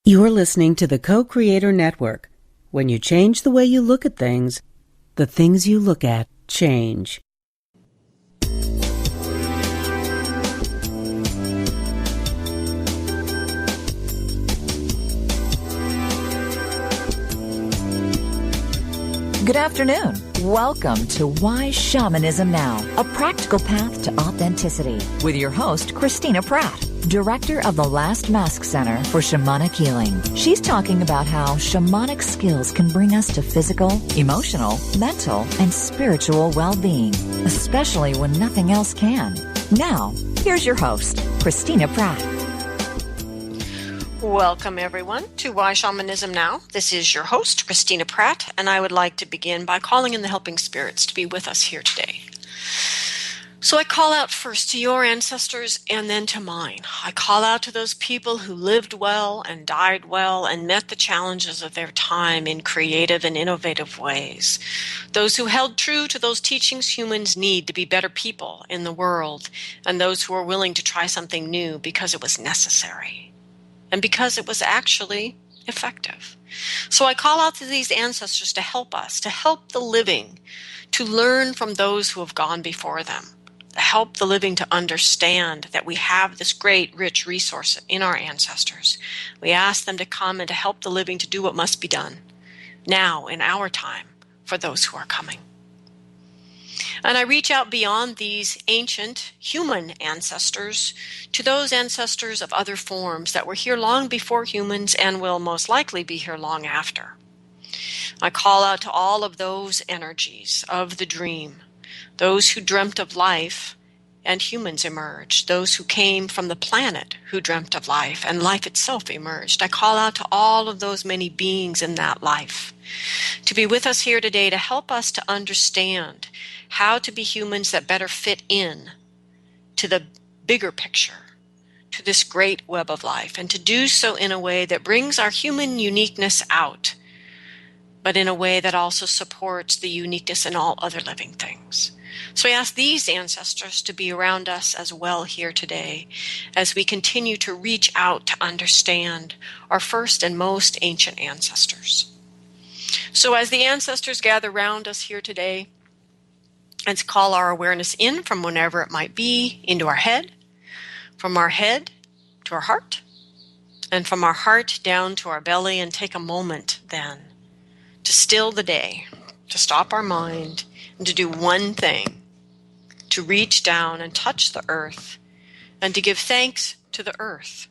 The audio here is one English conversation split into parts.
You're listening to the Co-Creator Network. When you change the way you look at things, the things you look at change. Good afternoon. Welcome to Why Shamanism Now, a practical path to authenticity, with your host, Christina Pratt, Director of the Last Mask Center for Shamanic Healing. She's talking about how shamanic skills can bring us to physical, emotional, mental, and spiritual well-being, especially when nothing else can. Now, here's your host, Christina Pratt. Welcome, everyone, to Why Shamanism Now. This is your host, Christina Pratt, and I would like to begin by calling in the helping spirits to be with us here today. So I call out first to your ancestors and then to mine. I call out to those people who lived well and died well and met the challenges of their time in creative and innovative ways. Those who held true to those teachings humans need to be better people in the world, and those who are willing to try something new because it was necessary and because it was actually effective. So I call out to these ancestors to help us, to help the living, to learn from those who have gone before them, to help the living to understand that we have this great, rich resource in our ancestors. We ask them to come and to help the living to do what must be done now in our time for those who are coming. And I reach out beyond these ancient human ancestors to those ancestors of other forms that were here long before humans and will most likely be here long after. I call out to all of those energies of the dream, those who dreamt of life and humans emerged, those who came from the planet who dreamt of life and life itself emerged. I call out to all of those many beings in that life to be with us here today to help us to understand how to be humans that better fit in to the bigger picture, to this great web of life, and to do so in a way that brings our human uniqueness out, but in a way that also supports the uniqueness in all other living things. So I ask these ancestors to be around us as well here today as we continue to reach out to understand our first and most ancient ancestors. So as the ancestors gather around us here today, let's call our awareness in from whenever it might be into our head, from our head to our heart, and from our heart down to our belly, and take a moment then to still the day, to stop our mind, and to do one thing, to reach down and touch the earth, and to give thanks to the earth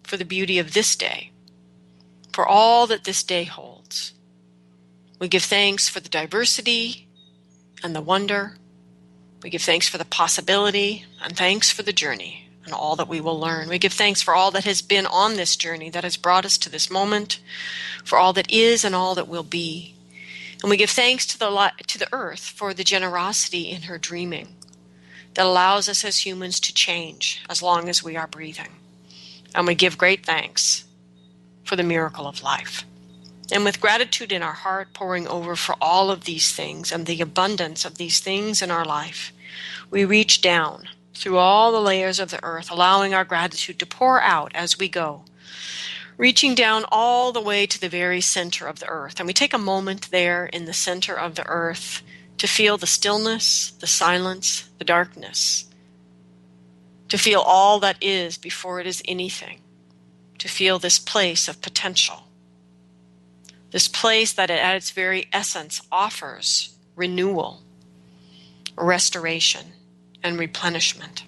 for the beauty of this day, for all that this day holds. We give thanks for the diversity and the wonder. We give thanks for the possibility and thanks for the journey and all that we will learn. We give thanks for all that has been on this journey that has brought us to this moment, for all that is and all that will be. And we give thanks to the earth for the generosity in her dreaming that allows us as humans to change as long as we are breathing. And we give great thanks for the miracle of life. And with gratitude in our heart pouring over for all of these things and the abundance of these things in our life, we reach down through all the layers of the earth, allowing our gratitude to pour out as we go, reaching down all the way to the very center of the earth. And we take a moment there in the center of the earth to feel the stillness, the silence, the darkness, to feel all that is before it is anything, to feel this place of potential. This place that at its very essence offers renewal, restoration, and replenishment.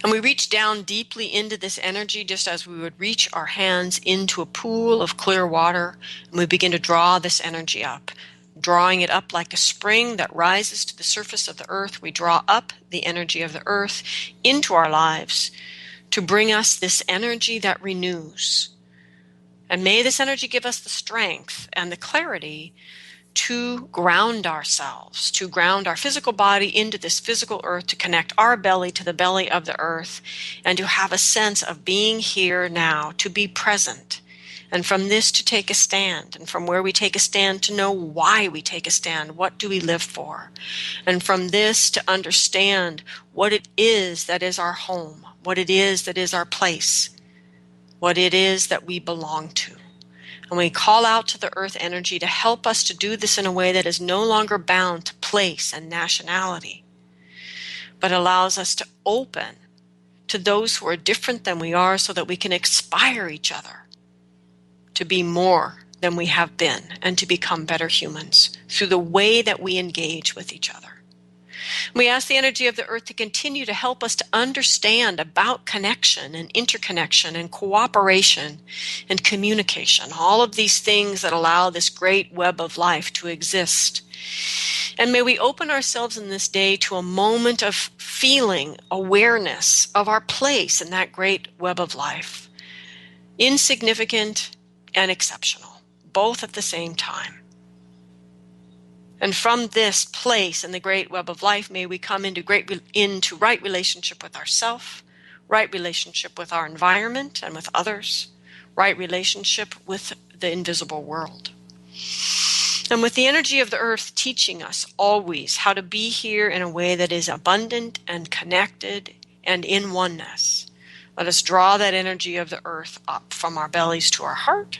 And we reach down deeply into this energy just as we would reach our hands into a pool of clear water, and we begin to draw this energy up, drawing it up like a spring that rises to the surface of the earth. We draw up the energy of the earth into our lives to bring us this energy that renews. And may this energy give us the strength and the clarity to ground ourselves, to ground our physical body into this physical earth, to connect our belly to the belly of the earth, and to have a sense of being here now, to be present. And from this to take a stand, and from where we take a stand to know why we take a stand, what do we live for? And from this to understand what it is that is our home, what it is that is our place, what it is that we belong to. And we call out to the earth energy to help us to do this in a way that is no longer bound to place and nationality, but allows us to open to those who are different than we are so that we can inspire each other to be more than we have been and to become better humans through the way that we engage with each other. We ask the energy of the earth to continue to help us to understand about connection and interconnection and cooperation and communication, all of these things that allow this great web of life to exist. And may we open ourselves in this day to a moment of feeling awareness of our place in that great web of life, insignificant and exceptional, both at the same time. And from this place in the great web of life, may we come into right relationship with ourselves, right relationship with our environment and with others, right relationship with the invisible world. And with the energy of the earth teaching us always how to be here in a way that is abundant and connected and in oneness, let us draw that energy of the earth up from our bellies to our heart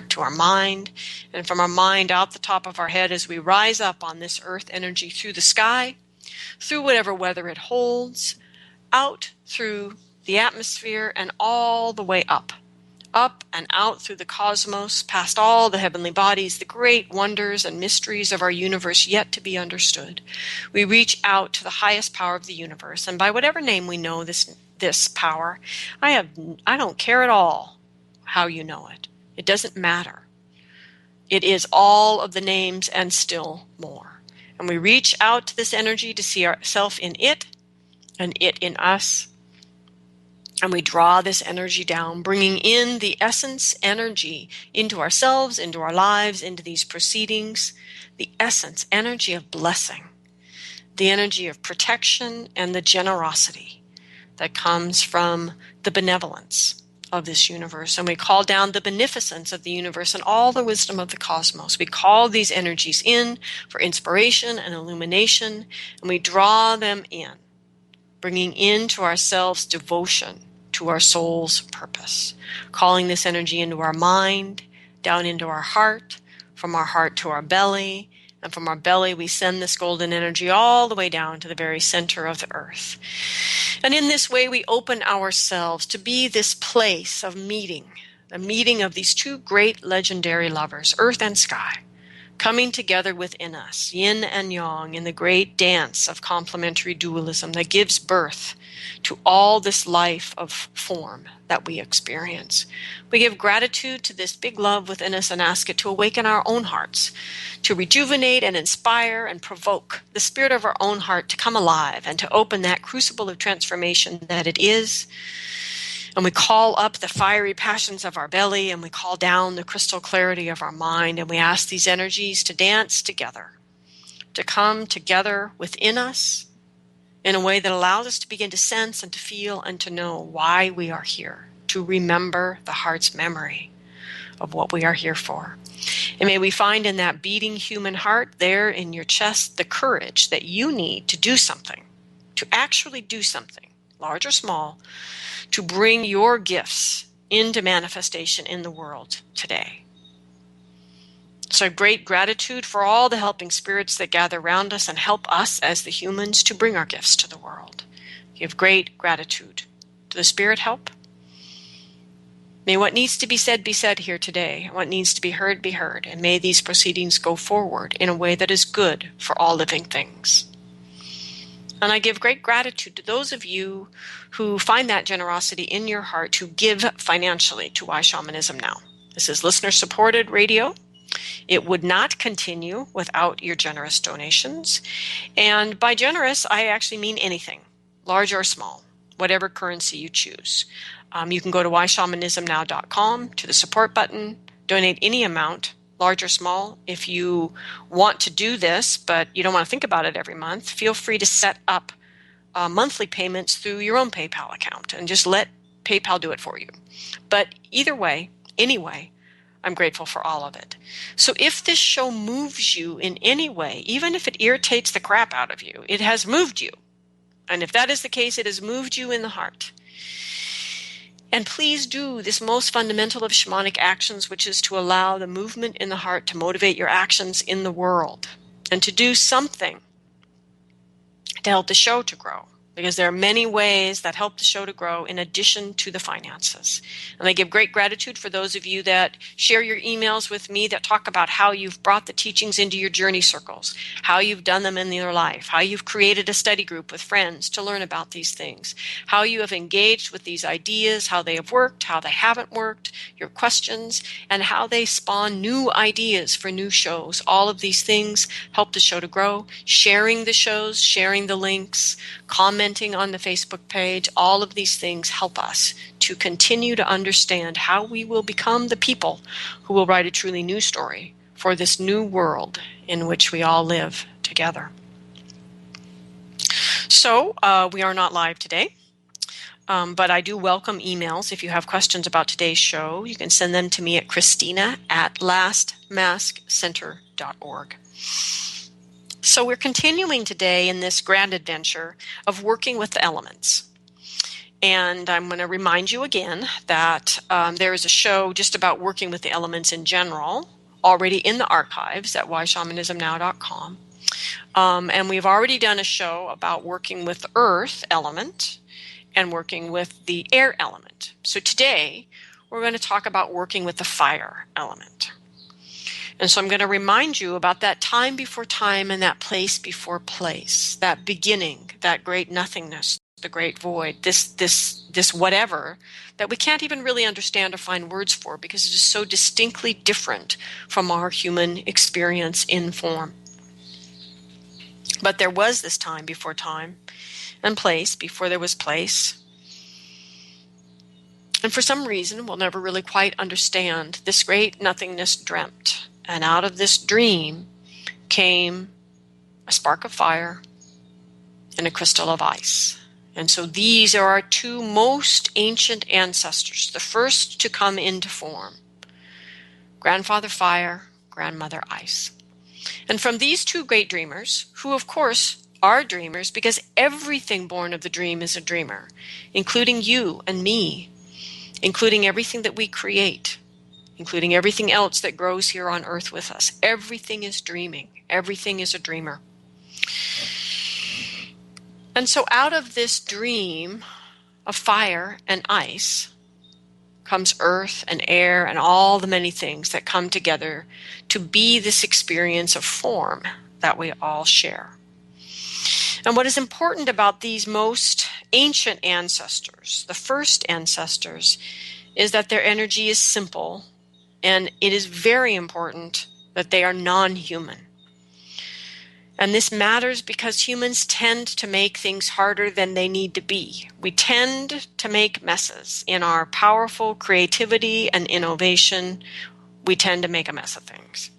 to our mind, and from our mind out the top of our head as we rise up on this earth energy through the sky, through whatever weather it holds, out through the atmosphere and all the way up and out through the cosmos, past all the heavenly bodies, the great wonders and mysteries of our universe yet to be understood. We reach out to the highest power of the universe, and by whatever name we know this power, I don't care at all how you know it. It doesn't matter. It is all of the names and still more. And we reach out to this energy to see ourselves in it and it in us. And we draw this energy down, bringing in the essence energy into ourselves, into our lives, into these proceedings, the essence energy of blessing, the energy of protection and the generosity that comes from the benevolence of this universe. And we call down the beneficence of the universe and all the wisdom of the cosmos. We call these energies in for inspiration and illumination, and we draw them in, bringing into ourselves devotion to our soul's purpose, calling this energy into our mind, down into our heart, from our heart to our belly, and from our belly we send this golden energy all the way down to the very center of the earth. And in this way we open ourselves to be this place of meeting, a meeting of these two great legendary lovers, earth and sky, coming together within us, yin and yang, in the great dance of complementary dualism that gives birth to all this life of form that we experience. We give gratitude to this big love within us and ask it to awaken our own hearts, to rejuvenate and inspire and provoke the spirit of our own heart to come alive and to open that crucible of transformation that it is. And we call up the fiery passions of our belly, and we call down the crystal clarity of our mind, and we ask these energies to dance together, to come together within us in a way that allows us to begin to sense and to feel and to know why we are here, to remember the heart's memory of what we are here for. And may we find in that beating human heart there in your chest the courage that you need to do something, to actually do something, large or small, to bring your gifts into manifestation in the world today. So great gratitude for all the helping spirits that gather around us and help us as the humans to bring our gifts to the world. Give great gratitude to the spirit help. May what needs to be said here today. What needs to be heard, and may these proceedings go forward in a way that is good for all living things. And I give great gratitude to those of you who find that generosity in your heart to give financially to Why Shamanism Now. This is listener-supported radio. It would not continue without your generous donations. And by generous, I actually mean anything, large or small, whatever currency you choose. You can go to whyshamanismnow.com to the support button, donate any amount, large or small. If you want to do this, but you don't want to think about it every month, feel free to set up monthly payments through your own PayPal account and just let PayPal do it for you. But either way, anyway, I'm grateful for all of it. So if this show moves you in any way, even if it irritates the crap out of you, it has moved you. And if that is the case, it has moved you in the heart. And please do this most fundamental of shamanic actions, which is to allow the movement in the heart to motivate your actions in the world and to do something to help the show to grow. Because there are many ways that help the show to grow in addition to the finances. And I give great gratitude for those of you that share your emails with me that talk about how you've brought the teachings into your journey circles, how you've done them in your life, how you've created a study group with friends to learn about these things, how you have engaged with these ideas, how they have worked, how they haven't worked, your questions, and how they spawn new ideas for new shows. All of these things help the show to grow. Sharing the shows, sharing the links, commenting on the Facebook page, all of these things help us to continue to understand how we will become the people who will write a truly new story for this new world in which we all live together. So we are not live today, but I do welcome emails. If you have questions about today's show, you can send them to me at Christina@lastmaskcenter.org. So we're continuing today in this grand adventure of working with the elements. And I'm going to remind you again that there is a show just about working with the elements in general already in the archives at whyshamanismnow.com. And we've already done a show about working with the earth element and working with the air element. So today we're going to talk about working with the fire element. And so I'm going to remind you about that time before time and that place before place, that beginning, that great nothingness, the great void, this whatever that we can't even really understand or find words for because it is so distinctly different from our human experience in form. But there was this time before time and place before there was place. And for some reason, we'll never really quite understand this great nothingness dreamt. And out of this dream came a spark of fire and a crystal of ice. And so these are our two most ancient ancestors, the first to come into form. Grandfather fire, grandmother ice. And from these two great dreamers, who of course are dreamers because everything born of the dream is a dreamer, including you and me, including everything that we create, including everything else that grows here on earth with us. Everything is dreaming. Everything is a dreamer. And so out of this dream of fire and ice comes earth and air and all the many things that come together to be this experience of form that we all share. And what is important about these most ancient ancestors, the first ancestors, is that their energy is simple. And it is very important that they are non-human. And this matters because humans tend to make things harder than they need to be. We tend to make messes. In our powerful creativity and innovation, we tend to make a mess of things.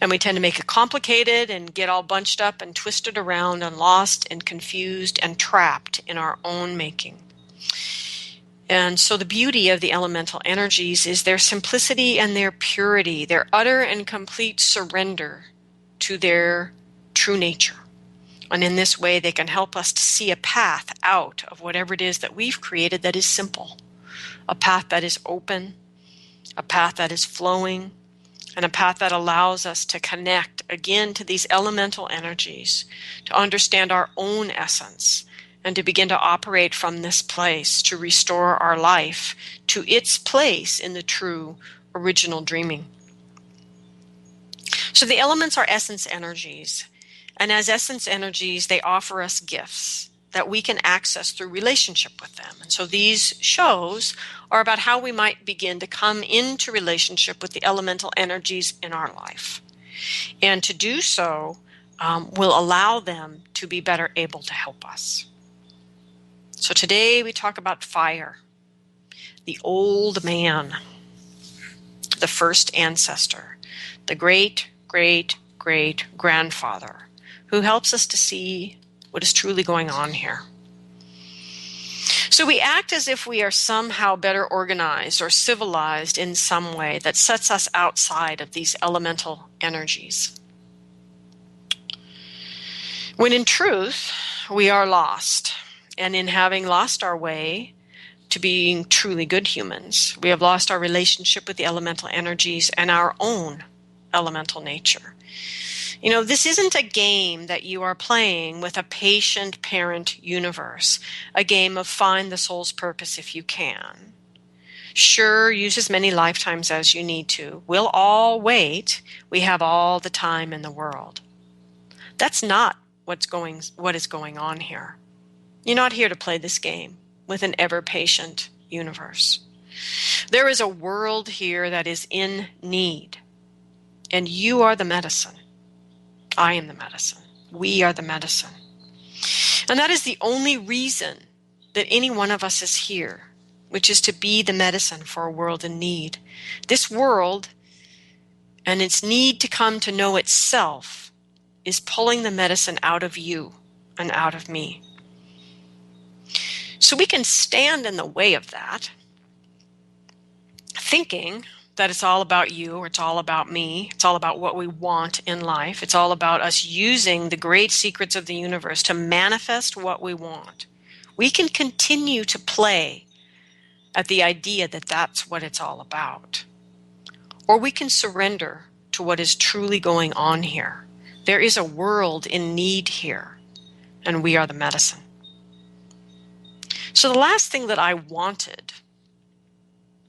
And we tend to make it complicated and get all bunched up and twisted around and lost and confused and trapped in our own making. And so the beauty of the elemental energies is their simplicity and their purity, their utter and complete surrender to their true nature. And in this way, they can help us to see a path out of whatever it is that we've created that is simple, a path that is open, a path that is flowing, and a path that allows us to connect again to these elemental energies, to understand our own essence, and to begin to operate from this place to restore our life to its place in the true original dreaming. So the elements are essence energies. And as essence energies, they offer us gifts that we can access through relationship with them. And so these shows are about how we might begin to come into relationship with the elemental energies in our life. And to do so will allow them to be better able to help us. So today we talk about fire, the old man, the first ancestor, the great, great, great grandfather who helps us to see what is truly going on here. So we act as if we are somehow better organized or civilized in some way that sets us outside of these elemental energies. When in truth, we are lost. And in having lost our way to being truly good humans. We have lost our relationship with the elemental energies and our own elemental nature. You know, this isn't a game that you are playing with a patient parent universe, a game of find the soul's purpose if you can. Sure, use as many lifetimes as you need to. We'll all wait. We have all the time in the world. That's not what is going on here. You're not here to play this game with an ever-patient universe. There is a world here that is in need, and you are the medicine. I am the medicine. We are the medicine. And that is the only reason that any one of us is here, which is to be the medicine for a world in need. This world and its need to come to know itself is pulling the medicine out of you and out of me. So we can stand in the way of that, thinking that it's all about you, or it's all about me, it's all about what we want in life, it's all about us using the great secrets of the universe to manifest what we want. We can continue to play at the idea that that's what it's all about. Or we can surrender to what is truly going on here. There is a world in need here, and we are the medicine. So the last thing that I wanted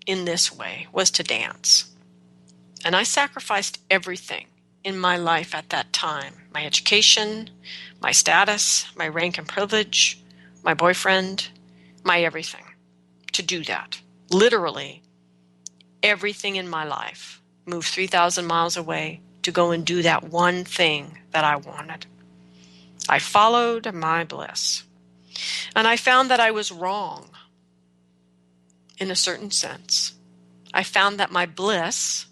in this way was to dance. And I sacrificed everything in my life at that time. My education, my status, my rank and privilege, my boyfriend, my everything, to do that. Literally, everything in my life moved 3,000 miles away to go and do that one thing that I wanted. I followed my bliss. And I found that I was wrong in a certain sense. I found that my bliss,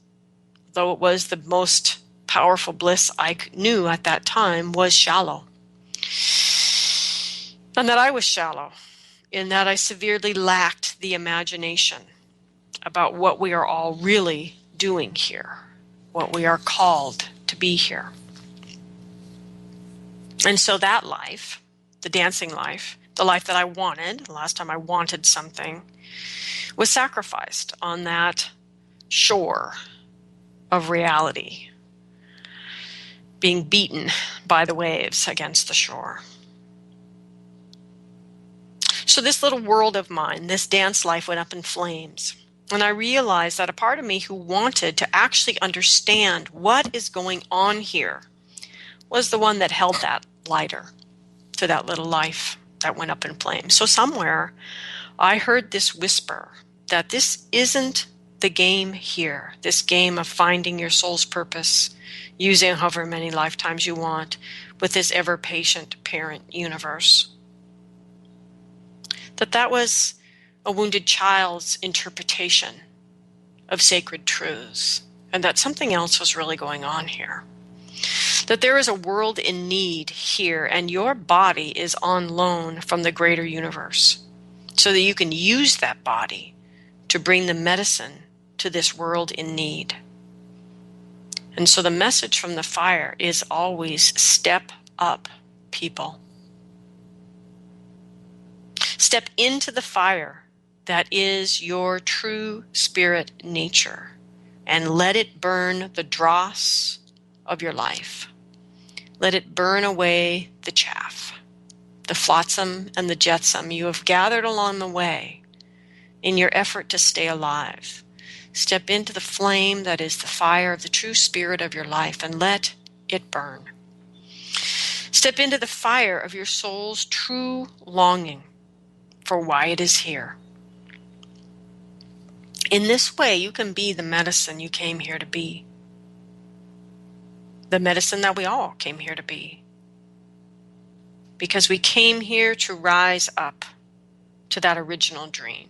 though it was the most powerful bliss I knew at that time, was shallow. And that I was shallow in that I severely lacked the imagination about what we are all really doing here, what we are called to be here. And so that life, the dancing life, the life that I wanted, the last time I wanted something, was sacrificed on that shore of reality, being beaten by the waves against the shore. So this little world of mine, this dance life, went up in flames. And I realized that a part of me who wanted to actually understand what is going on here was the one that held that lighter to that little life that went up in flames. So somewhere I heard this whisper that this isn't the game here, this game of finding your soul's purpose, using however many lifetimes you want with this ever-patient parent universe. That was a wounded child's interpretation of sacred truths, and that something else was really going on here. That there is a world in need here, and your body is on loan from the greater universe, so that you can use that body to bring the medicine to this world in need. And so the message from the fire is always step up, people. Step into the fire that is your true spirit nature, and let it burn the dross of your life. Let it burn away the chaff, the flotsam and the jetsam you have gathered along the way in your effort to stay alive. Step into the flame that is the fire of the true spirit of your life and let it burn. Step into the fire of your soul's true longing for why it is here. In this way, you can be the medicine you came here to be. The medicine that we all came here to be. Because we came here to rise up to that original dream.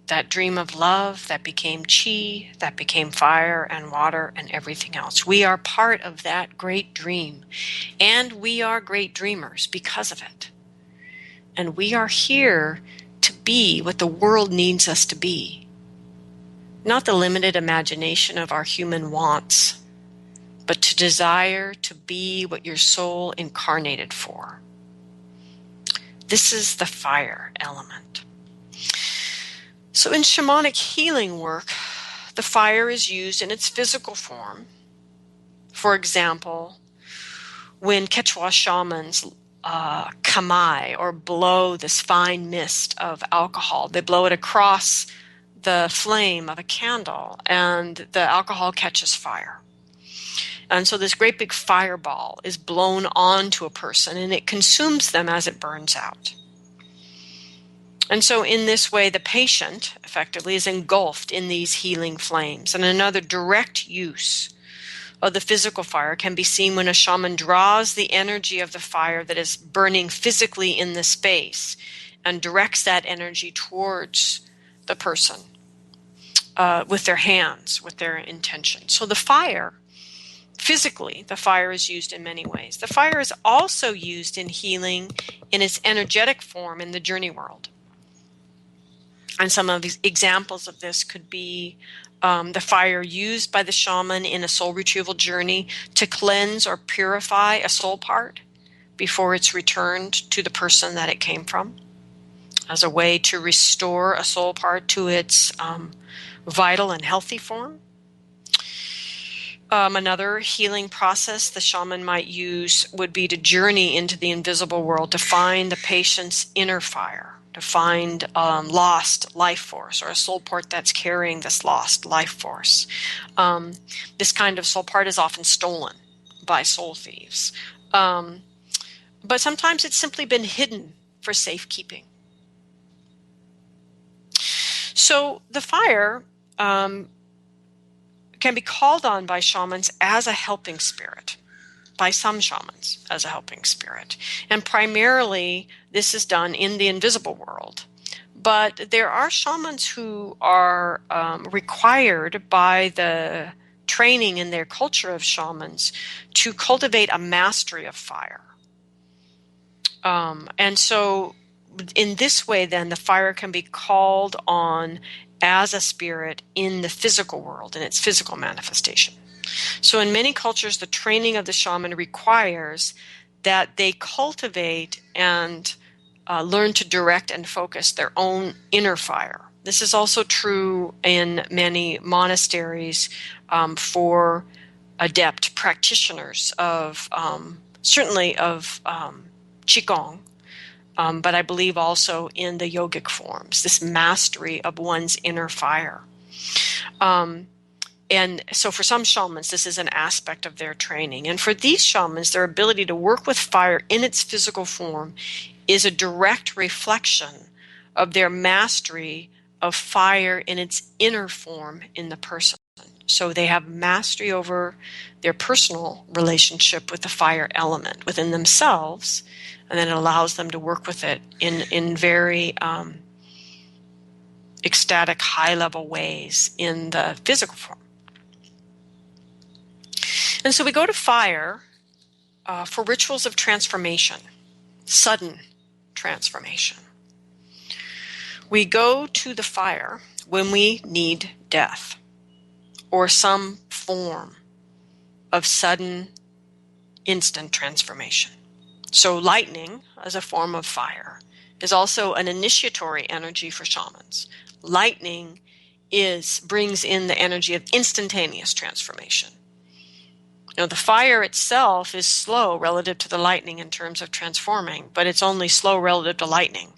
That dream of love that became chi, that became fire and water and everything else. We are part of that great dream. And we are great dreamers because of it. And we are here to be what the world needs us to be. Not the limited imagination of our human wants, but to desire to be what your soul incarnated for. This is the fire element. So in shamanic healing work, the fire is used in its physical form. For example, when Quechua shamans kamai, or blow this fine mist of alcohol, they blow it across the flame of a candle, and the alcohol catches fire. And so this great big fireball is blown onto a person, and it consumes them as it burns out. And so in this way, the patient effectively is engulfed in these healing flames. And another direct use of the physical fire can be seen when a shaman draws the energy of the fire that is burning physically in the space and directs that energy towards the person with their hands, with their intention. So the fire, physically, the fire is used in many ways. The fire is also used in healing in its energetic form in the journey world. And some of these examples of this could be the fire used by the shaman in a soul retrieval journey to cleanse or purify a soul part before it's returned to the person that it came from, as a way to restore a soul part to its vital and healthy form. Another healing process the shaman might use would be to journey into the invisible world to find the patient's inner fire, to find lost life force, or a soul part that's carrying this lost life force. This kind of soul part is often stolen by soul thieves. But sometimes it's simply been hidden for safekeeping. So the fire can be called on by shamans as a helping spirit, by some shamans as a helping spirit. And primarily, this is done in the invisible world. But there are shamans who are required by the training in their culture of shamans to cultivate a mastery of fire. And so in this way, then, the fire can be called on as a spirit in the physical world, in its physical manifestation. So in many cultures, the training of the shaman requires that they cultivate and learn to direct and focus their own inner fire. This is also true in many monasteries for adept practitioners of, certainly of Qigong, but I believe also in the yogic forms, this mastery of one's inner fire. And so for some shamans, this is an aspect of their training. And for these shamans, their ability to work with fire in its physical form is a direct reflection of their mastery of fire in its inner form in the person. So they have mastery over their personal relationship with the fire element within themselves, and then it allows them to work with it in very ecstatic, high-level ways in the physical form. And so we go to fire for rituals of transformation, sudden transformation. We go to the fire when we need death or some form of sudden, instant transformation. So lightning, as a form of fire, is also an initiatory energy for shamans. Lightning brings in the energy of instantaneous transformation. You know, the fire itself is slow relative to the lightning in terms of transforming, but it's only slow relative to lightning.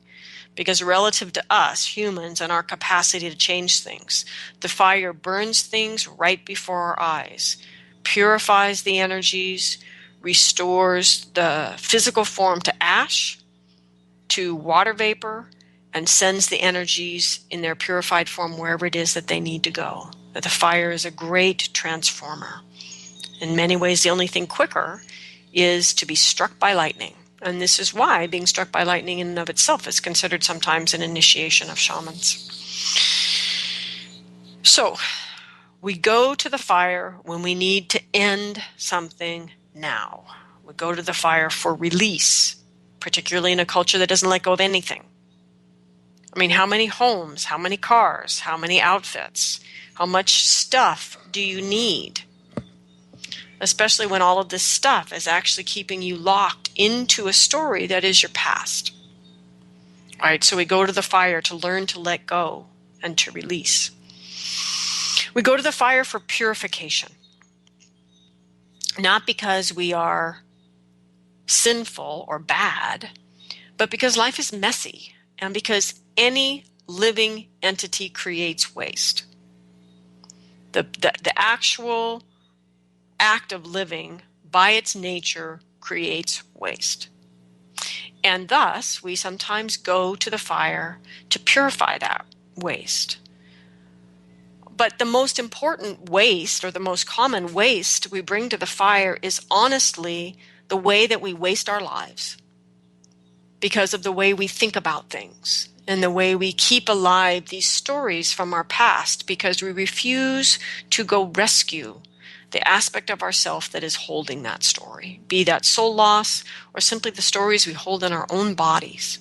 Because relative to us, humans, and our capacity to change things, the fire burns things right before our eyes, purifies the energies, restores the physical form to ash, to water vapor, and sends the energies in their purified form wherever it is that they need to go. That the fire is a great transformer. In many ways, the only thing quicker is to be struck by lightning. And this is why being struck by lightning in and of itself is considered sometimes an initiation of shamans. So, we go to the fire when we need to end something now. We go to the fire for release, particularly in a culture that doesn't let go of anything. I mean, how many homes, how many cars, how many outfits, how much stuff do you need? Especially when all of this stuff is actually keeping you locked into a story that is your past. Right? So we go to the fire to learn to let go and to release. We go to the fire for purification, not because we are sinful or bad, but because life is messy and because any living entity creates waste. The actual act of living by its nature creates waste. And thus, we sometimes go to the fire to purify that waste. But the most important waste, or the most common waste we bring to the fire, is honestly the way that we waste our lives because of the way we think about things and the way we keep alive these stories from our past because we refuse to go rescue the aspect of ourself that is holding that story, be that soul loss or simply the stories we hold in our own bodies.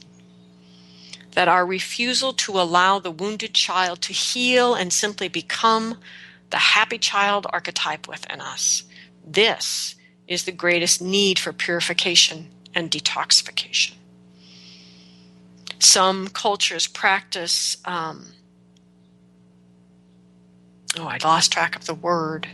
That our refusal to allow the wounded child to heal and simply become the happy child archetype within us. This is the greatest need for purification and detoxification. Some cultures practice, I lost track of the word.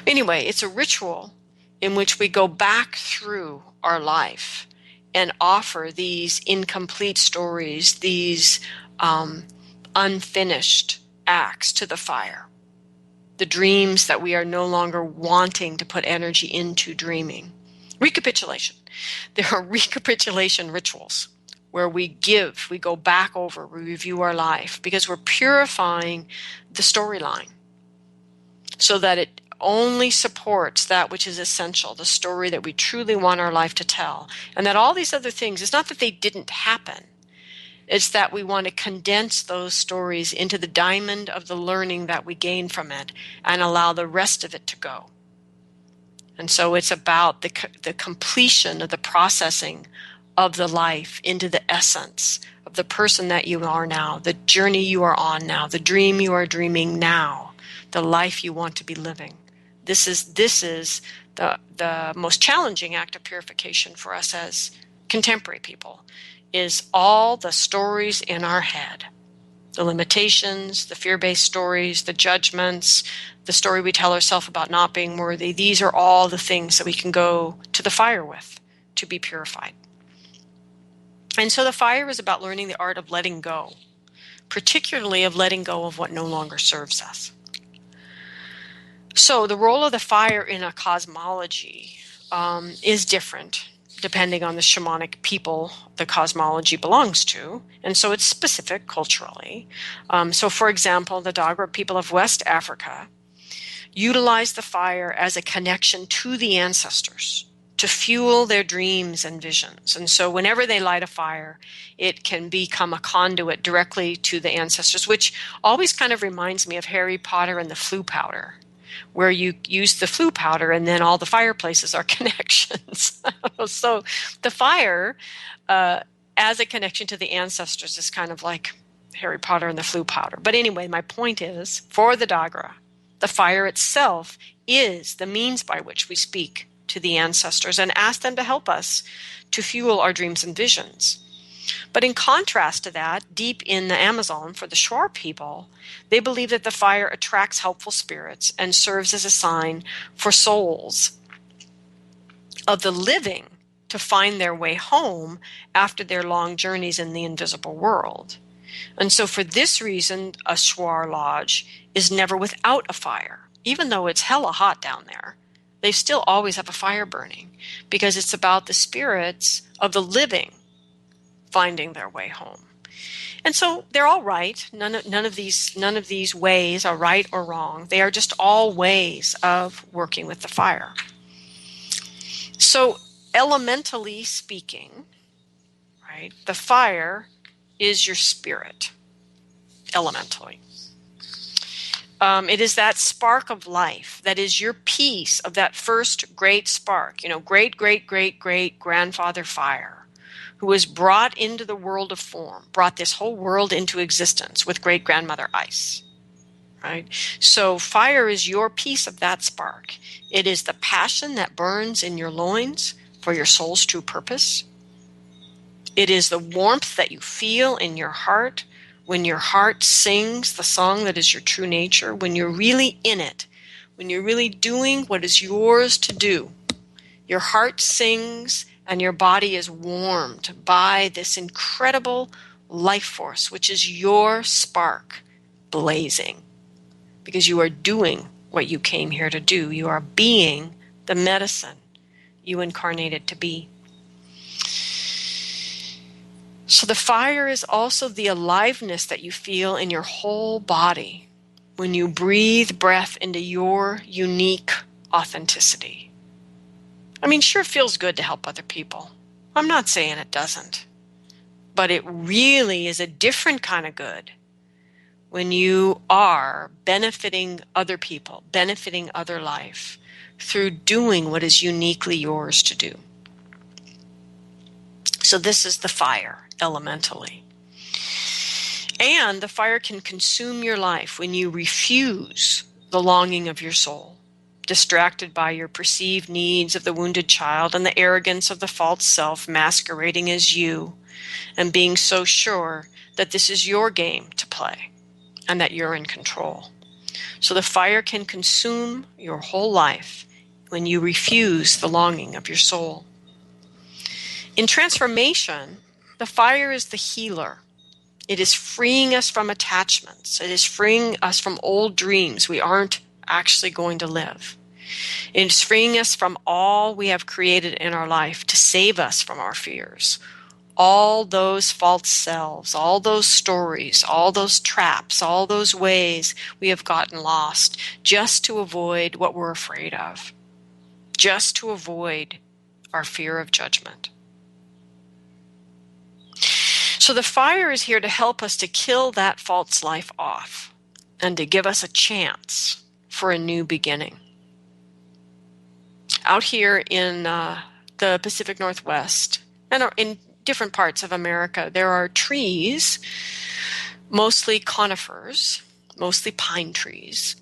Anyway, it's a ritual in which we go back through our life and offer these incomplete stories, these unfinished acts to the fire. The dreams that we are no longer wanting to put energy into dreaming. Recapitulation. There are recapitulation rituals where we go back over, we review our life because we're purifying the storyline so that it only supports that which is essential, the story that we truly want our life to tell. And that all these other things, it's not that they didn't happen. It's that we want to condense those stories into the diamond of the learning that we gain from it and allow the rest of it to go. And so it's about the completion of the processing of the life into the essence of the person that you are now, the journey you are on now, the dream you are dreaming now, the life you want to be living. This is the most challenging act of purification for us as contemporary people, is all the stories in our head. The limitations, the fear-based stories, the judgments, the story we tell ourselves about not being worthy. These are all the things that we can go to the fire with to be purified. And so the fire is about learning the art of letting go, particularly of letting go of what no longer serves us. So the role of the fire in a cosmology is different depending on the shamanic people the cosmology belongs to. And so it's specific culturally. So for example, the Dogra people of West Africa utilize the fire as a connection to the ancestors to fuel their dreams and visions. And so whenever they light a fire, it can become a conduit directly to the ancestors, which always kind of reminds me of Harry Potter and the flu powder, where you use the flu powder and then all the fireplaces are connections. So the fire as a connection to the ancestors is kind of like Harry Potter and the flu powder. But anyway, my point is, for the Dogra, the fire itself is the means by which we speak to the ancestors and ask them to help us to fuel our dreams and visions. But in contrast to that, deep in the Amazon, for the Shuar people, they believe that the fire attracts helpful spirits and serves as a sign for souls of the living to find their way home after their long journeys in the invisible world. And so for this reason, a Shuar lodge is never without a fire. Even though it's hella hot down there, they still always have a fire burning because it's about the spirits of the living finding their way home. And so they're all right. None of these ways are right or wrong. They are just all ways of working with the fire. So elementally speaking, right, the fire is your spirit, elementally. It is that spark of life that is your piece of that first great spark, great-great-great-great-grandfather fire, who was brought into the world of form, brought this whole world into existence with great-grandmother Ice, right? So fire is your piece of that spark. It is the passion that burns in your loins for your soul's true purpose. It is the warmth that you feel in your heart when your heart sings the song that is your true nature, when you're really in it, when you're really doing what is yours to do. Your heart sings and your body is warmed by this incredible life force, which is your spark blazing, because you are doing what you came here to do. You are being the medicine you incarnated to be. So the fire is also the aliveness that you feel in your whole body when you breathe breath into your unique authenticity. I mean, sure, it feels good to help other people. I'm not saying it doesn't. But it really is a different kind of good when you are benefiting other people, benefiting other life through doing what is uniquely yours to do. So this is the fire, elementally. And the fire can consume your life when you refuse the longing of your soul, distracted by your perceived needs of the wounded child and the arrogance of the false self masquerading as you, and being so sure that this is your game to play and that you're in control. So the fire can consume your whole life when you refuse the longing of your soul. In transformation, the fire is the healer. It is freeing us from attachments. It is freeing us from old dreams we aren't actually going to live. It is freeing us from all we have created in our life to save us from our fears. All those false selves, all those stories, all those traps, all those ways we have gotten lost just to avoid what we're afraid of, just to avoid our fear of judgment. So the fire is here to help us to kill that false life off and to give us a chance for a new beginning. Out here in the Pacific Northwest and in different parts of America, there are trees, mostly conifers, mostly pine trees,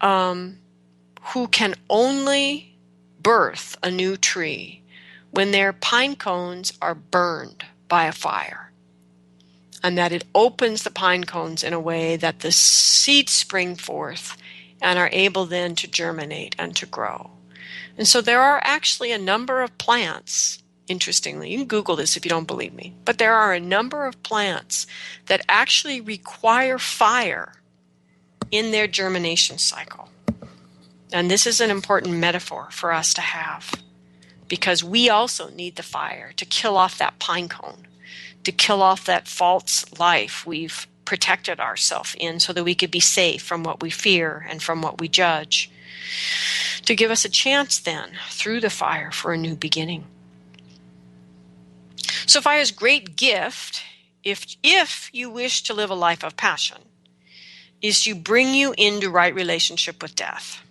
who can only birth a new tree when their pine cones are burned by a fire. And that it opens the pine cones in a way that the seeds spring forth and are able then to germinate and to grow. And so there are actually a number of plants, interestingly, you can Google this if you don't believe me, but there are a number of plants that actually require fire in their germination cycle. And this is an important metaphor for us to have, because we also need the fire to kill off that pine cone, to kill off that false life we've protected ourselves in so that we could be safe from what we fear and from what we judge, to give us a chance then through the fire for a new beginning. So fire's great gift, if you wish to live a life of passion, is to bring you into right relationship with death.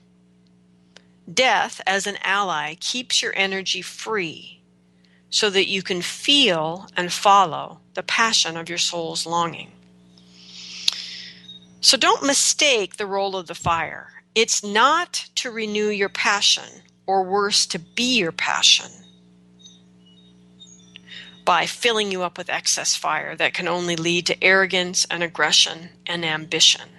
Death, as an ally, keeps your energy free so that you can feel and follow the passion of your soul's longing. So don't mistake the role of the fire. It's not to renew your passion, or worse, to be your passion by filling you up with excess fire that can only lead to arrogance and aggression and ambition.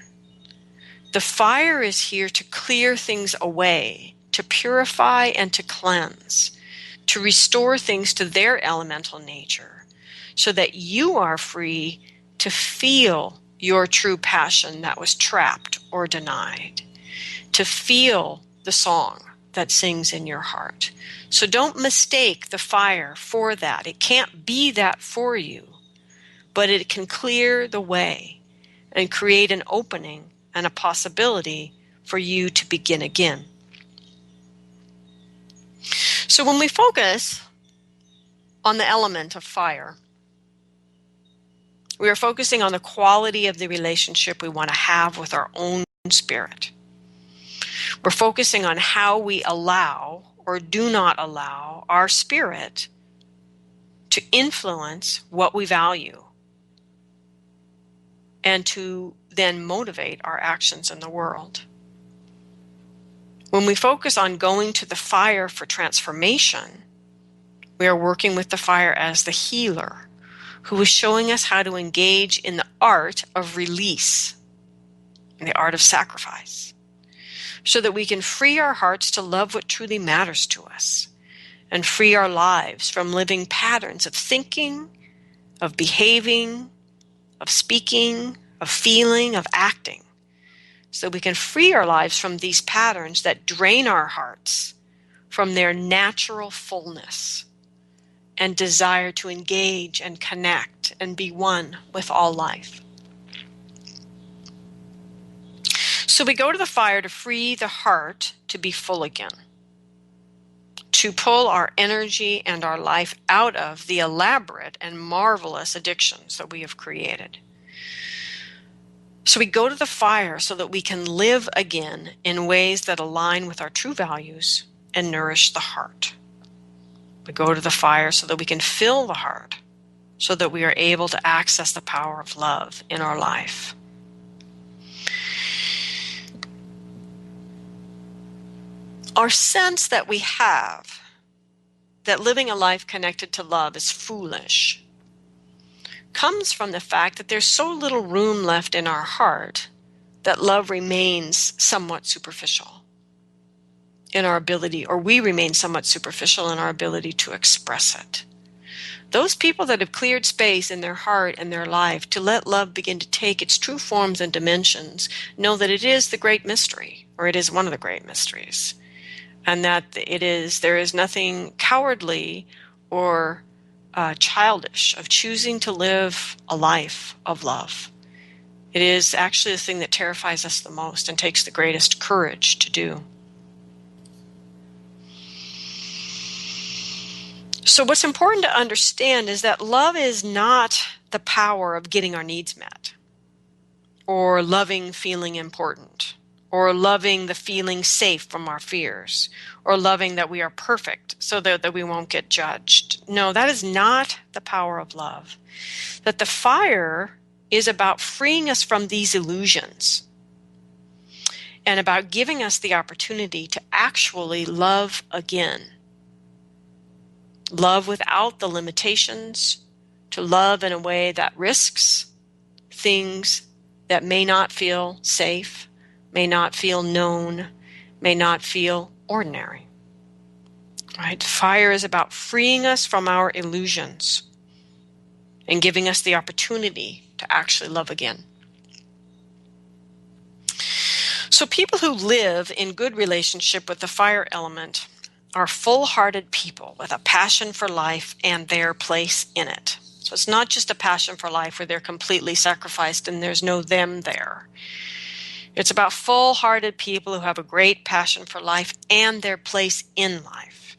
The fire is here to clear things away, to purify and to cleanse, to restore things to their elemental nature, so that you are free to feel your true passion that was trapped or denied, to feel the song that sings in your heart. So don't mistake the fire for that. It can't be that for you, but it can clear the way and create an opening and a possibility for you to begin again. So when we focus on the element of fire, we are focusing on the quality of the relationship we want to have with our own spirit. We're focusing on how we allow or do not allow our spirit to influence what we value and to then motivate our actions in the world. When we focus on going to the fire for transformation, We are working with the fire as the healer, who is showing us how to engage in the art of release, and the art of sacrifice, so that we can free our hearts to love what truly matters to us, and free our lives from living patterns of thinking, of behaving, of speaking, of feeling, of acting, so we can free our lives from these patterns that drain our hearts from their natural fullness and desire to engage and connect and be one with all life. So we go to the fire to free the heart to be full again, to pull our energy and our life out of the elaborate and marvelous addictions that we have created. So we go to the fire so that we can live again in ways that align with our true values and nourish the heart. We go to the fire so that we can fill the heart, so that we are able to access the power of love in our life. Our sense that we have that living a life connected to love is foolish comes from the fact that there's so little room left in our heart that love remains somewhat superficial in our ability, or we remain somewhat superficial in our ability to express it. Those people that have cleared space in their heart and their life to let love begin to take its true forms and dimensions know that it is the great mystery, or it is one of the great mysteries, and that there is nothing cowardly or childish of choosing to live a life of love. It is actually the thing that terrifies us the most and takes the greatest courage to do. So what's important to understand is that love is not the power of getting our needs met, or loving feeling important, or loving the feeling safe from our fears, or loving that we are perfect so that we won't get judged. No, that is not the power of love. That the fire is about freeing us from these illusions and about giving us the opportunity to actually love again. Love without the limitations, to love in a way that risks things that may not feel safe, may not feel known, may not feel ordinary. Right? Fire is about freeing us from our illusions and giving us the opportunity to actually love again. So people who live in good relationship with the fire element are full-hearted people with a passion for life and their place in it. So it's not just a passion for life where they're completely sacrificed and there's no them there. It's about full-hearted people who have a great passion for life and their place in life.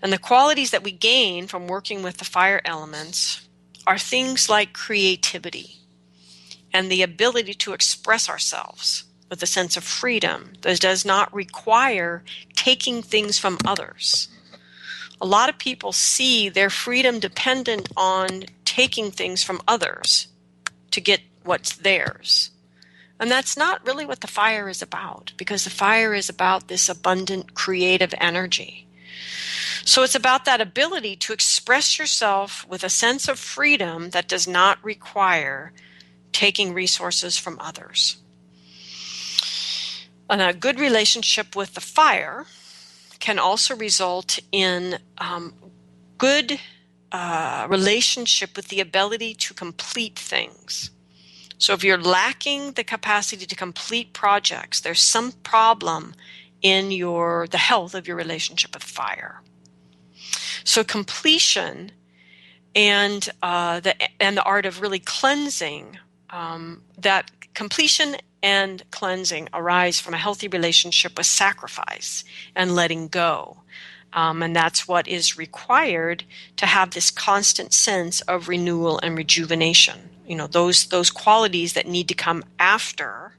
And the qualities that we gain from working with the fire elements are things like creativity and the ability to express ourselves with a sense of freedom that does not require taking things from others. A lot of people see their freedom dependent on taking things from others to get what's theirs. And that's not really what the fire is about, because the fire is about this abundant creative energy. So it's about that ability to express yourself with a sense of freedom that does not require taking resources from others. And a good relationship with the fire can also result in good relationship with the ability to complete things. So if you're lacking the capacity to complete projects, there's some problem in the health of your relationship with fire. So completion and the art of really cleansing, that completion and cleansing arise from a healthy relationship with sacrifice and letting go. And that's what is required to have this constant sense of renewal and rejuvenation. You know, those qualities that need to come after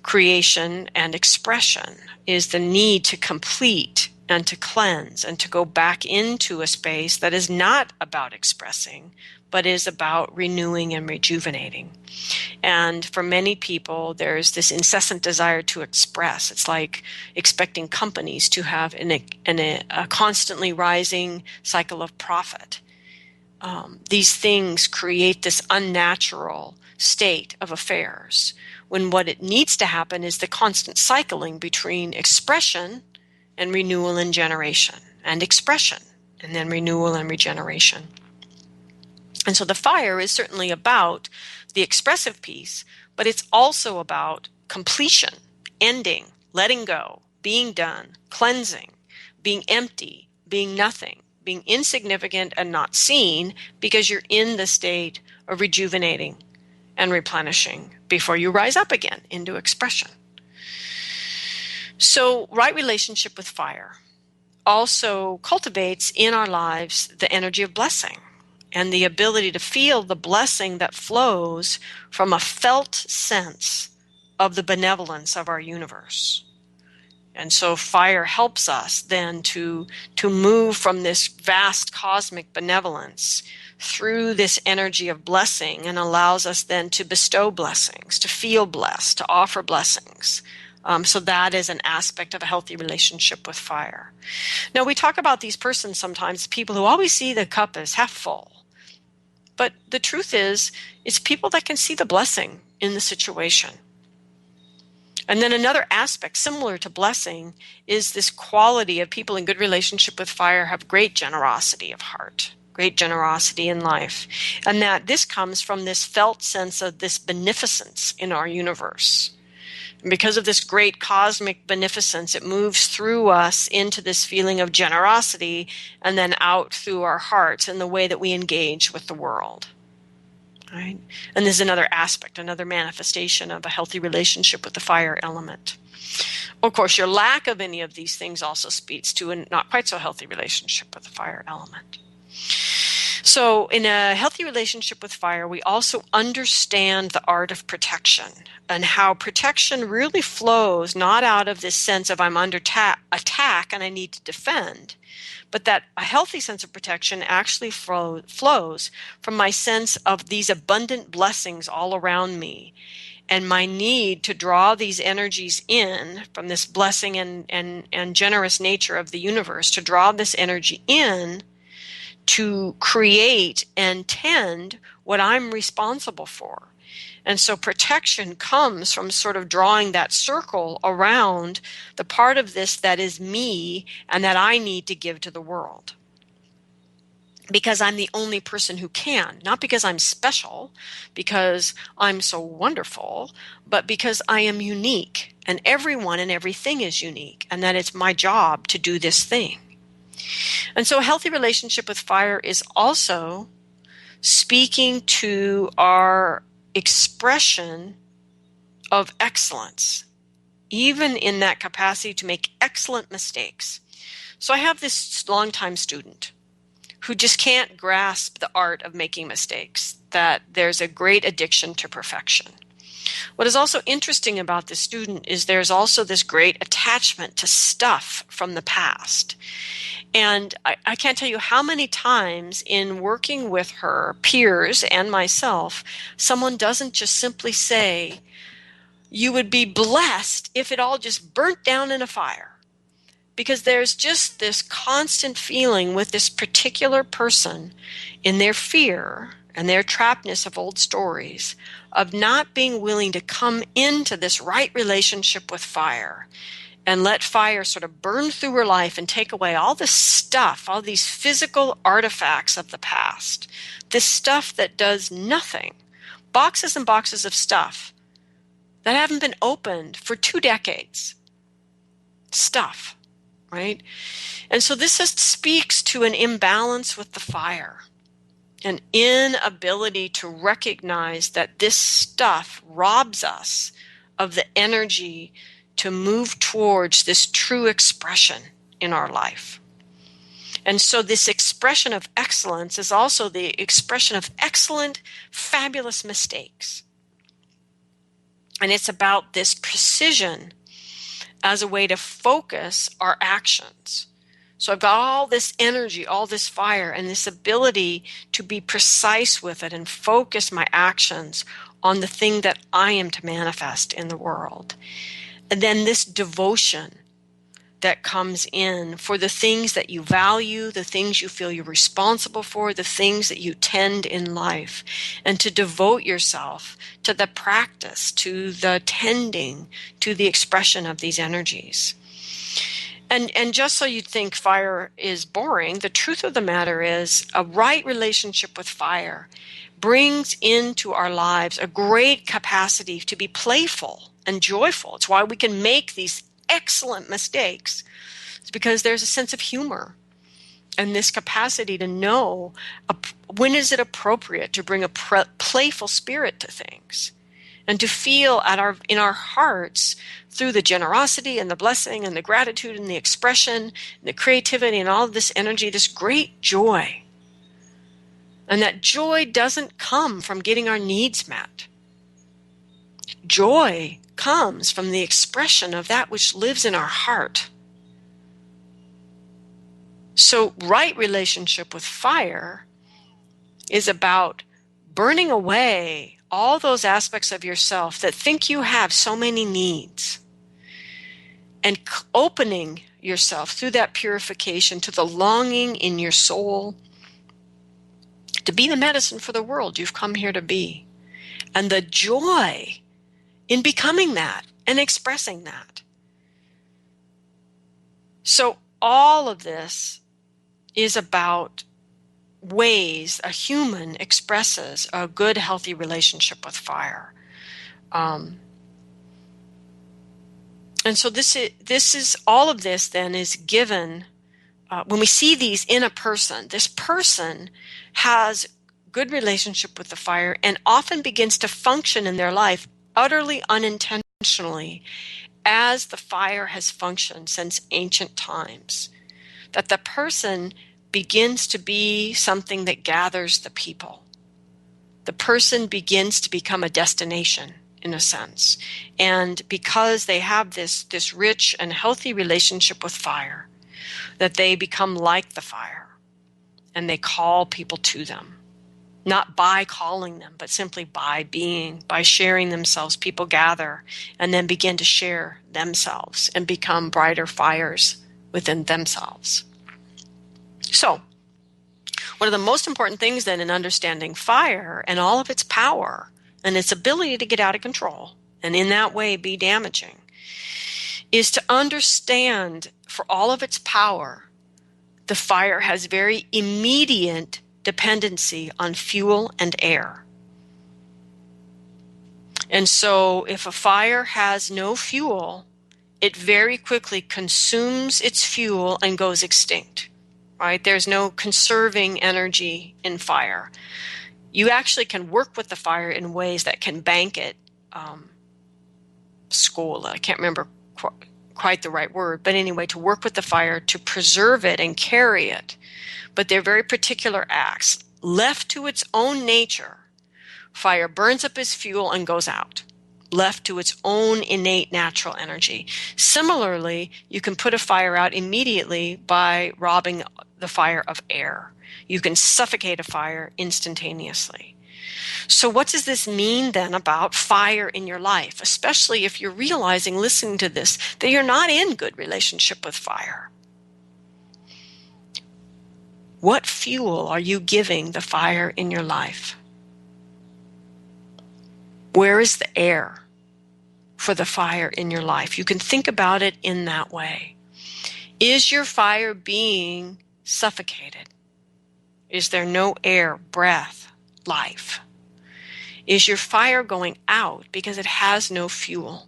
creation and expression is the need to complete and to cleanse and to go back into a space that is not about expressing, but is about renewing and rejuvenating. And for many people, there's this incessant desire to express. It's like expecting companies to have a constantly rising cycle of profit. These things create this unnatural state of affairs, when what it needs to happen is the constant cycling between expression and renewal and generation, and expression and then renewal and regeneration. And so the fire is certainly about the expressive piece, but it's also about completion, ending, letting go, being done, cleansing, being empty, being nothing, being insignificant and not seen, because you're in the state of rejuvenating and replenishing before you rise up again into expression. So, right relationship with fire also cultivates in our lives the energy of blessing and the ability to feel the blessing that flows from a felt sense of the benevolence of our universe. And so fire helps us then to move from this vast cosmic benevolence through this energy of blessing, and allows us then to bestow blessings, to feel blessed, to offer blessings. So that is an aspect of a healthy relationship with fire. Now, we talk about these persons sometimes, people who always see the cup as half full. But the truth is, it's people that can see the blessing in the situation. And then another aspect similar to blessing is this quality of people in good relationship with fire have great generosity of heart, great generosity in life. And that this comes from this felt sense of this beneficence in our universe. And because of this great cosmic beneficence, it moves through us into this feeling of generosity and then out through our hearts in the way that we engage with the world. Right? And there's another aspect, another manifestation of a healthy relationship with the fire element. Of course, your lack of any of these things also speaks to a not quite so healthy relationship with the fire element. So in a healthy relationship with fire, we also understand the art of protection and how protection really flows not out of this sense of I'm under attack and I need to defend, but that a healthy sense of protection actually flows from my sense of these abundant blessings all around me and my need to draw these energies in from this blessing and generous nature of the universe, to draw this energy in to create and tend what I'm responsible for. And so protection comes from sort of drawing that circle around the part of this that is me and that I need to give to the world. Because I'm the only person who can, not because I'm special, because I'm so wonderful, but because I am unique and everyone and everything is unique, and that it's my job to do this thing. And so a healthy relationship with fire is also speaking to our expression of excellence, even in that capacity to make excellent mistakes. So I have this longtime student who just can't grasp the art of making mistakes, that there's a great addiction to perfection. What is also interesting about this student is there's also this great attachment to stuff from the past. And I can't tell you how many times in working with her peers and myself, someone doesn't just simply say, you would be blessed if it all just burnt down in a fire. Because there's just this constant feeling with this particular person in their fear and their trappedness of old stories of not being willing to come into this right relationship with fire and let fire sort of burn through her life and take away all this stuff, all these physical artifacts of the past, this stuff that does nothing, boxes and boxes of stuff that haven't been opened for 2 decades. Stuff, right? And so this just speaks to an imbalance with the fire, an inability to recognize that this stuff robs us of the energy to move towards this true expression in our life. And so this expression of excellence is also the expression of excellent, fabulous mistakes. And it's about this precision as a way to focus our actions. So I've got all this energy, all this fire, and this ability to be precise with it and focus my actions on the thing that I am to manifest in the world. And then this devotion that comes in for the things that you value, the things you feel you're responsible for, the things that you tend in life, and to devote yourself to the practice, to the tending, to the expression of these energies. And just so you think fire is boring, the truth of the matter is a right relationship with fire brings into our lives a great capacity to be playful and joyful. It's why we can make these excellent mistakes. It's because there's a sense of humor and this capacity to know when is it appropriate to bring a playful spirit to things, and to feel in our hearts through the generosity and the blessing and the gratitude and the expression and the creativity and all of this energy, this great joy. And that joy doesn't come from getting our needs met. Joy comes from the expression of that which lives in our heart. So right relationship with fire is about burning away all those aspects of yourself that think you have so many needs, and opening yourself through that purification to the longing in your soul to be the medicine for the world you've come here to be, and the joy in becoming that and expressing that. So all of this is about ways a human expresses a good, healthy relationship with fire. And so this is all of this then is given when we see these in a person. This person has good relationship with the fire and often begins to function in their life utterly unintentionally as the fire has functioned since ancient times. That the person begins to be something that gathers the people. The person begins to become a destination, in a sense. And because they have this rich and healthy relationship with fire, that they become like the fire, and they call people to them. Not by calling them, but simply by being, by sharing themselves. People gather and then begin to share themselves and become brighter fires within themselves. So, one of the most important things then in understanding fire and all of its power and its ability to get out of control and in that way be damaging is to understand, for all of its power, the fire has very immediate dependency on fuel and air. And so if a fire has no fuel, it very quickly consumes its fuel and goes extinct. Right? There's no conserving energy in fire. You actually can work with the fire in ways that can bank it. I can't remember quite the right word, but anyway, to work with the fire, to preserve it and carry it. But they're very particular acts. Left to its own nature, fire burns up its fuel and goes out. Left to its own innate natural energy. Similarly, you can put a fire out immediately by robbing the fire of air. You can suffocate a fire instantaneously. So what does this mean then about fire in your life, especially if you're realizing, listening to this, that you're not in good relationship with fire? What fuel are you giving the fire in your life? Where is the air for the fire in your life? You can think about it in that way. Is your fire being suffocated? Is there no air, breath, life? Is your fire going out because it has no fuel?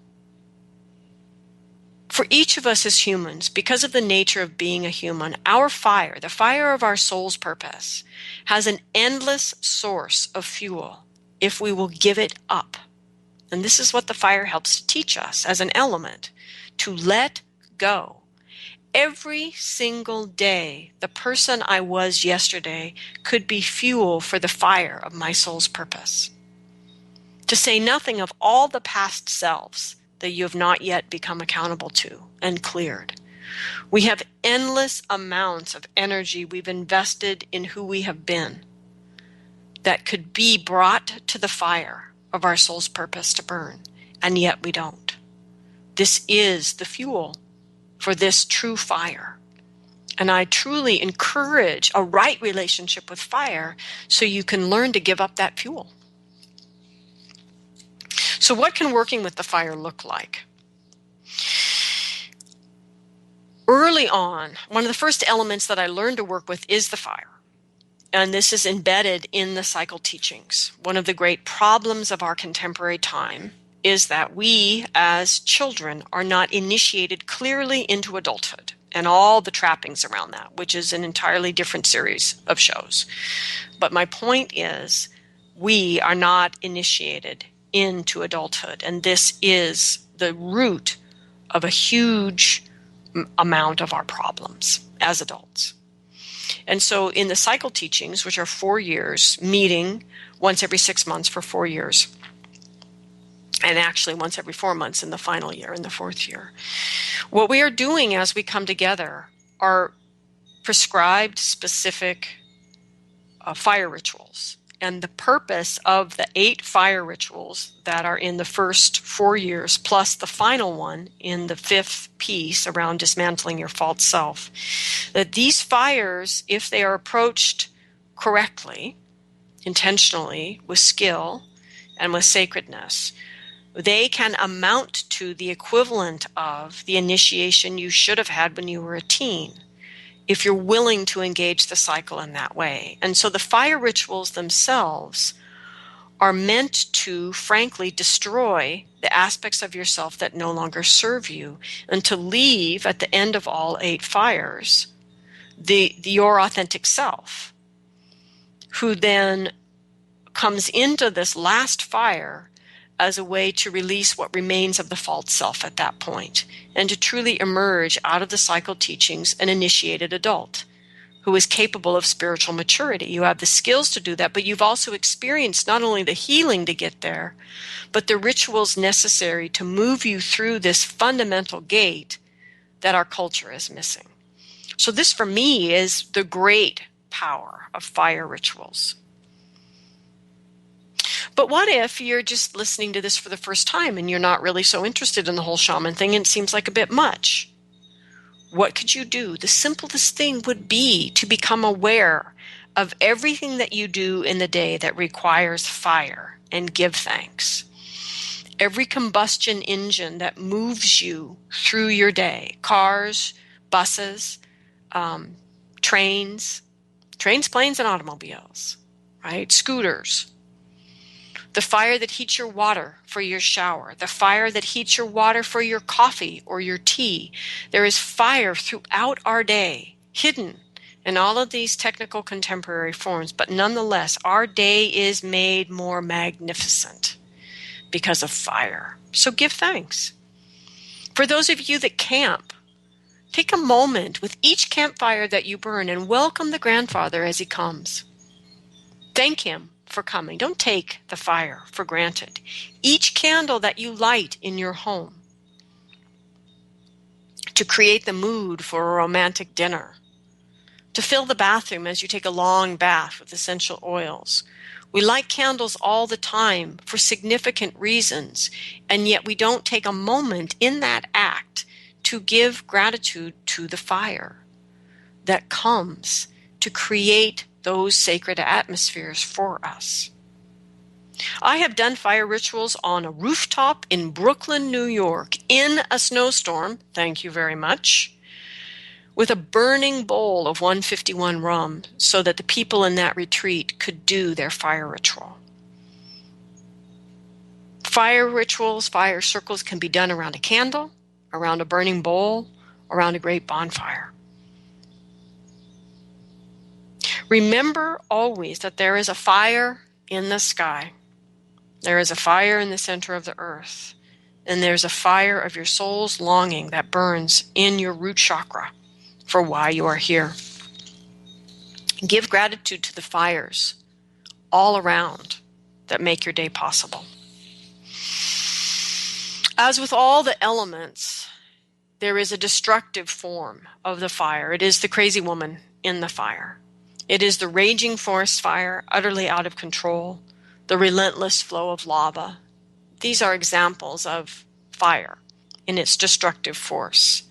For each of us as humans, because of the nature of being a human, our fire, the fire of our soul's purpose, has an endless source of fuel if we will give it up. And this is what the fire helps to teach us as an element, to let go. Every single day, the person I was yesterday could be fuel for the fire of my soul's purpose. to say nothing of all the past selves that you have not yet become accountable to and cleared. We have endless amounts of energy we've invested in who we have been that could be brought to the fire of our soul's purpose to burn, and yet we don't. This is the fuel for this true fire. And I truly encourage a right relationship with fire so you can learn to give up that fuel. So what can working with the fire look like? Early on, one of the first elements that I learned to work with is the fire. And this is embedded in the cycle teachings. One of the great problems of our contemporary time is that we, as children, are not initiated clearly into adulthood and all the trappings around that, which is an entirely different series of shows. But my point is, we are not initiated into adulthood, and this is the root of a huge amount of our problems as adults. And so in the cycle teachings, which are 4 years, meeting once every 6 months for 4 years, and actually once every 4 months in the final year, in the 4th year, what we are doing as we come together are prescribed specific fire rituals. And the purpose of the 8 fire rituals that are in the first 4 years, plus the final one in the 5th piece around dismantling your false self, that these fires, if they are approached correctly, intentionally, with skill, and with sacredness, they can amount to the equivalent of the initiation you should have had when you were a teen, if you're willing to engage the cycle in that way. And so the fire rituals themselves are meant to, frankly, destroy the aspects of yourself that no longer serve you, and to leave at the end of all 8 fires your authentic self, who then comes into this last fire as a way to release what remains of the false self at that point, and to truly emerge out of the cycle teachings an initiated adult who is capable of spiritual maturity. You have the skills to do that, but you've also experienced not only the healing to get there, but the rituals necessary to move you through this fundamental gate that our culture is missing. So this, for me, is the great power of fire rituals. But what if you're just listening to this for the first time and you're not really so interested in the whole shaman thing and it seems like a bit much? What could you do? The simplest thing would be to become aware of everything that you do in the day that requires fire and give thanks. Every combustion engine that moves you through your day, cars, buses, trains, planes, and automobiles, right? Scooters. The fire that heats your water for your shower, the fire that heats your water for your coffee or your tea. There is fire throughout our day, hidden in all of these technical contemporary forms, but nonetheless, our day is made more magnificent because of fire. So give thanks. For those of you that camp, take a moment with each campfire that you burn and welcome the grandfather as he comes. Thank him for coming. Don't take the fire for granted. Each candle that you light in your home to create the mood for a romantic dinner, to fill the bathroom as you take a long bath with essential oils. We light candles all the time for significant reasons, and yet we don't take a moment in that act to give gratitude to the fire that comes to create those sacred atmospheres for us. I have done fire rituals on a rooftop in Brooklyn, New York, in a snowstorm, thank you very much, with a burning bowl of 151 rum so that the people in that retreat could do their fire ritual. Fire rituals, fire circles can be done around a candle, around a burning bowl, around a great bonfire. Remember always that there is a fire in the sky. There is a fire in the center of the earth. And there's a fire of your soul's longing that burns in your root chakra for why you are here. Give gratitude to the fires all around that make your day possible. As with all the elements, there is a destructive form of the fire. It is the crazy woman in the fire. It is the raging forest fire, utterly out of control, the relentless flow of lava. These are examples of fire in its destructive force.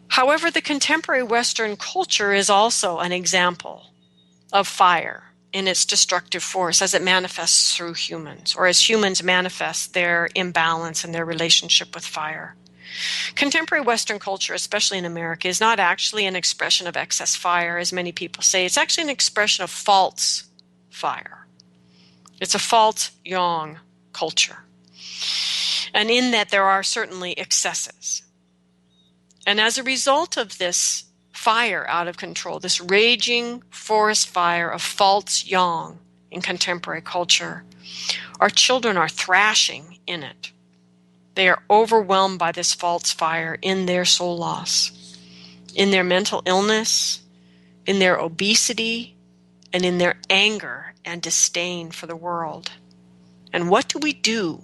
However, the contemporary Western culture is also an example of fire in its destructive force as it manifests through humans, or as humans manifest their imbalance in their relationship with fire. Contemporary Western culture, especially in America, is not actually an expression of excess fire, as many people say. It's actually an expression of false fire. It's a false yang culture. And in that there are certainly excesses. And as a result of this fire out of control, this raging forest fire of false yang in contemporary culture, our children are thrashing in it. They are overwhelmed by this false fire in their soul loss, in their mental illness, in their obesity, and in their anger and disdain for the world. And what do we do?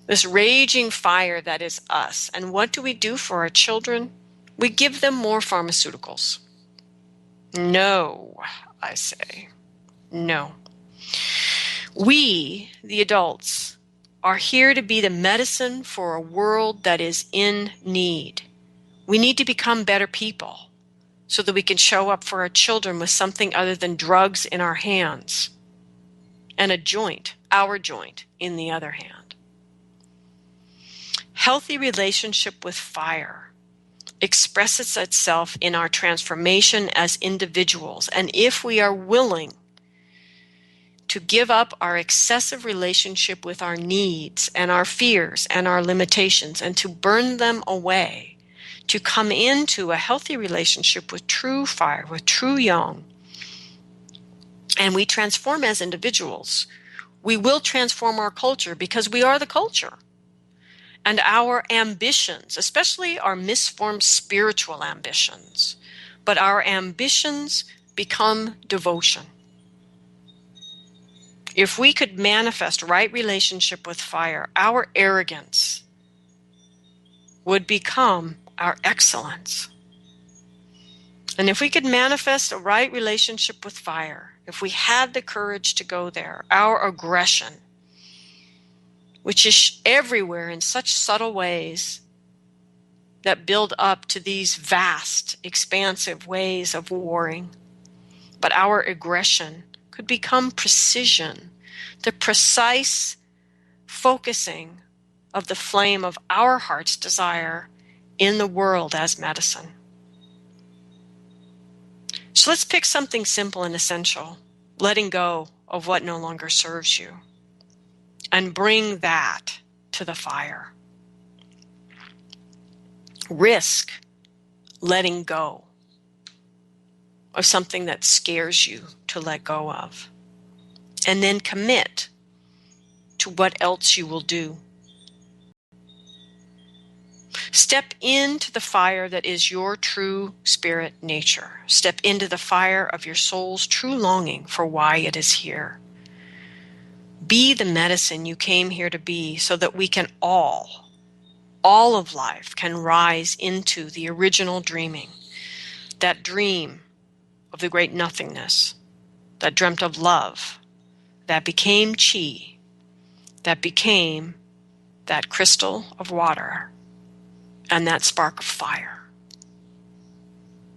This raging fire that is us. And what do we do for our children? We give them more pharmaceuticals. No, I say. No. We, the adults, are here to be the medicine for a world that is in need. We need to become better people so that we can show up for our children with something other than drugs in our hands and a joint, our joint, in the other hand. Healthy relationship with fire expresses itself in our transformation as individuals. And if we are willing to give up our excessive relationship with our needs and our fears and our limitations and to burn them away, to come into a healthy relationship with true fire, with true yang, and we transform as individuals, we will transform our culture because we are the culture. And our ambitions, especially our misformed spiritual ambitions, but our ambitions become devotion. If we could manifest right relationship with fire, our arrogance would become our excellence. And if we could manifest a right relationship with fire, if we had the courage to go there, our aggression, which is everywhere in such subtle ways that build up to these vast, expansive ways of warring. But our aggression could become precision, the precise focusing of the flame of our heart's desire in the world as medicine. So let's pick something simple and essential, letting go of what no longer serves you, and bring that to the fire. Risk letting go of something that scares you to let go of. And then commit to what else you will do. Step into the fire that is your true spirit nature. Step into the fire of your soul's true longing for why it is here. Be the medicine you came here to be so that we can all of life can rise into the original dreaming, that dream of the great nothingness, that dreamt of love, that became chi, that became that crystal of water and that spark of fire,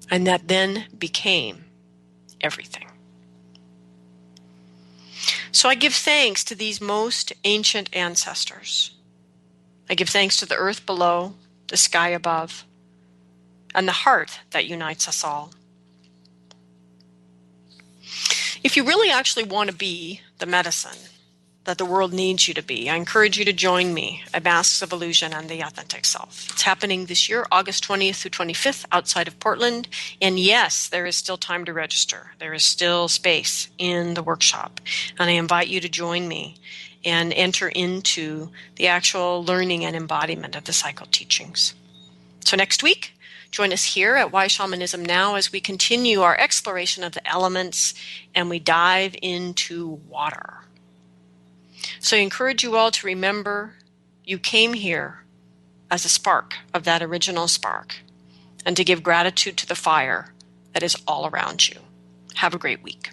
and that then became everything. So I give thanks to these most ancient ancestors. I give thanks to the earth below, the sky above, and the heart that unites us all. If you really actually want to be the medicine that the world needs you to be, I encourage you to join me at Masks of Illusion and the Authentic Self. It's happening this year, August 20th through 25th, outside of Portland. And yes, there is still time to register. There is still space in the workshop. And I invite you to join me and enter into the actual learning and embodiment of the cycle teachings. So next week, join us here at Why Shamanism Now as we continue our exploration of the elements and we dive into water. So I encourage you all to remember you came here as a spark of that original spark, and to give gratitude to the fire that is all around you. Have a great week.